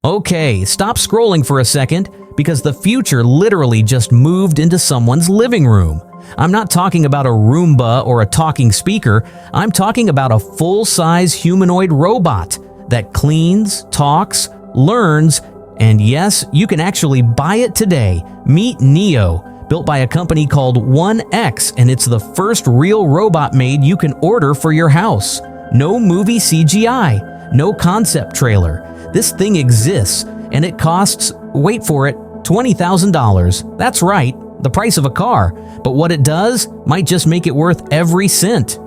Okay, stop scrolling for a second because the future literally just moved into someone's living room. I'm not talking about a Roomba or a talking speaker. I'm talking about a full-size humanoid robot that cleans, talks, learns, and yes, you can actually buy it today. Meet Neo, built by a company called 1X, and it's the first real robot maid you can order for your house. No movie CGI, no concept trailer. This thing exists, and it costs, wait for it, $20,000. That's right, the price of a car. But what it does might just make it worth every cent.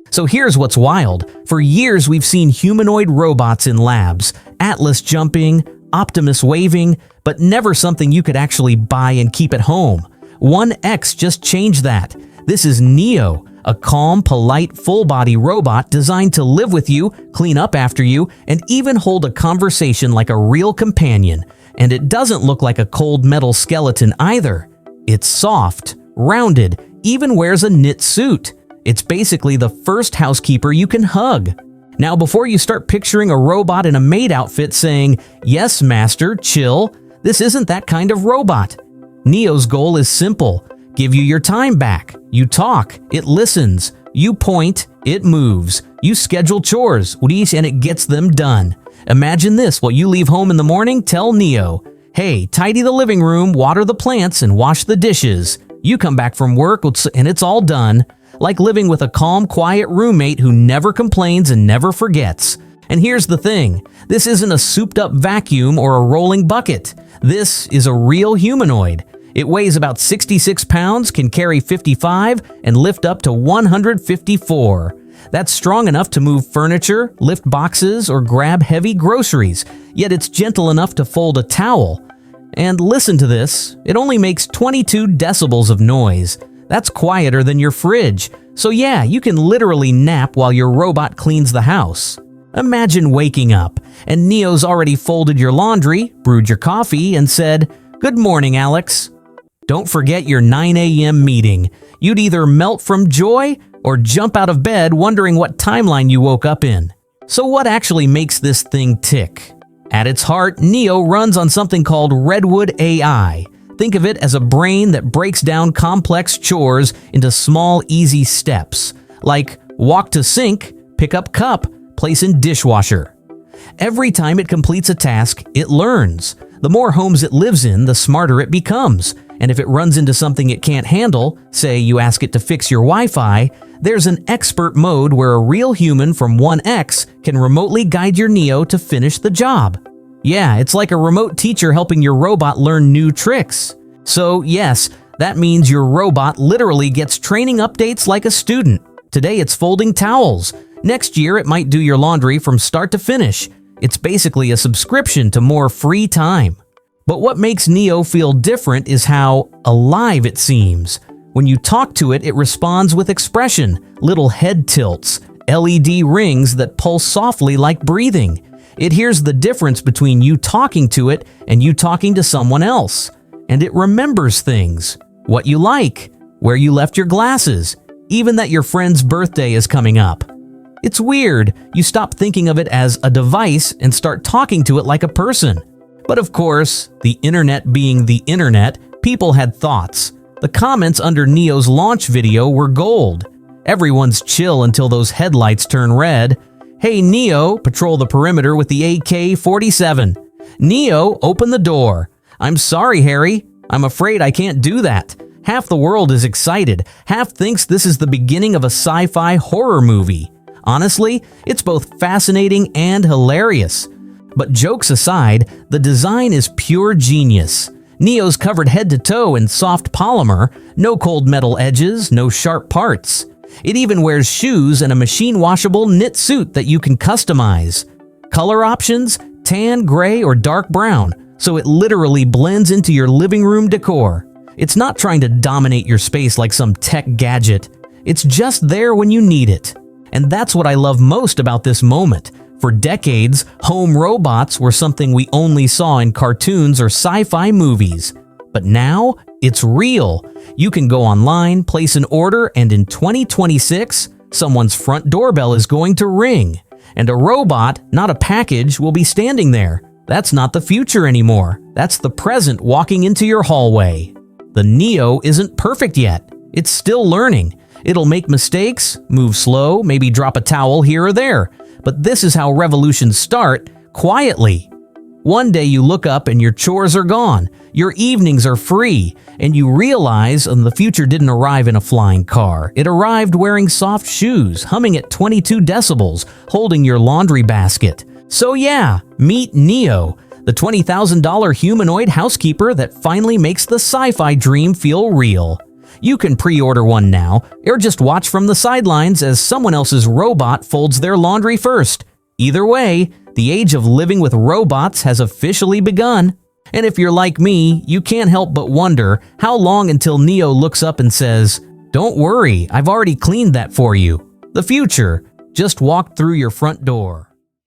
So here's what's wild. For years, we've seen humanoid robots in labs, Atlas jumping, Optimus waving, but never something you could actually buy and keep at home. 1X just changed that. This is Neo, a calm, polite, full-body robot designed to live with you, clean up after you, and even hold a conversation like a real companion. And it doesn't look like a cold metal skeleton either. It's soft, rounded, even wears a knit suit. It's basically the first housekeeper you can hug. Now, before you start picturing a robot in a maid outfit saying, "Yes, master, chill," this isn't that kind of robot. Neo's goal is simple. Give you your time back. You talk, it listens. You point, it moves. You schedule chores, and it gets them done. Imagine this: while you leave home in the morning, tell Neo, "Hey, tidy the living room, water the plants, and wash the dishes." You come back from work and it's all done. Like living with a calm, quiet roommate who never complains and never forgets. And here's the thing, this isn't a souped-up vacuum or a rolling bucket. This is a real humanoid. It weighs about 66 pounds, can carry 55, and lift up to 154. That's strong enough to move furniture, lift boxes, or grab heavy groceries, yet it's gentle enough to fold a towel. And listen to this, it only makes 22 decibels of noise. That's quieter than your fridge. So yeah, you can literally nap while your robot cleans the house. Imagine waking up, and Neo's already folded your laundry, brewed your coffee, and said, "Good morning, Alex." Don't forget your 9 a.m. meeting. You'd either melt from joy or jump out of bed wondering what timeline you woke up in. So what actually makes this thing tick? At its heart, Neo runs on something called Redwood AI. Think of it as a brain that breaks down complex chores into small, easy steps, like walk to sink, pick up cup, place in dishwasher. Every time it completes a task, it learns. The more homes it lives in, the smarter it becomes. And if it runs into something it can't handle, say you ask it to fix your Wi-Fi, there's an expert mode where a real human from 1X can remotely guide your Neo to finish the job. Yeah, it's like a remote teacher helping your robot learn new tricks. So yes, that means your robot literally gets training updates like a student. Today it's folding towels. Next year it might do your laundry from start to finish. It's basically a subscription to more free time. But what makes Neo feel different is how alive it seems. When you talk to it, it responds with expression, little head tilts, LED rings that pulse softly like breathing. It hears the difference between you talking to it and you talking to someone else. And it remembers things. What you like, where you left your glasses, even that your friend's birthday is coming up. It's weird. You stop thinking of it as a device and start talking to it like a person. But of course, the internet being the internet, people had thoughts. The comments under Neo's launch video were gold. Everyone's chill until those headlights turn red. "Hey Neo, patrol the perimeter with the AK-47. Neo, open the door. I'm sorry, Harry. I'm afraid I can't do that." Half the world is excited. Half thinks this is the beginning of a sci-fi horror movie. Honestly, it's both fascinating and hilarious. But jokes aside, the design is pure genius. Neo's covered head to toe in soft polymer, no cold metal edges, no sharp parts. It even wears shoes and a machine-washable knit suit that you can customize. Color options: tan, gray, or dark brown, so it literally blends into your living room decor. It's not trying to dominate your space like some tech gadget. It's just there when you need it. And that's what I love most about this moment. For decades, home robots were something we only saw in cartoons or sci-fi movies. But now, it's real. You can go online, place an order, and in 2026, someone's front doorbell is going to ring. And a robot, not a package, will be standing there. That's not the future anymore. That's the present walking into your hallway. The Neo isn't perfect yet. It's still learning. It'll make mistakes, move slow, maybe drop a towel here or there. But this is how revolutions start, quietly. One day you look up and your chores are gone. Your evenings are free. And you realize the future didn't arrive in a flying car. It arrived wearing soft shoes, humming at 22 decibels, holding your laundry basket. So yeah, meet Neo, the $20,000 humanoid housekeeper that finally makes the sci-fi dream feel real. You can pre-order one now, or just watch from the sidelines as someone else's robot folds their laundry first. Either way, the age of living with robots has officially begun. And if you're like me, you can't help but wonder how long until Neo looks up and says, "Don't worry, I've already cleaned that for you." The future just walked through your front door.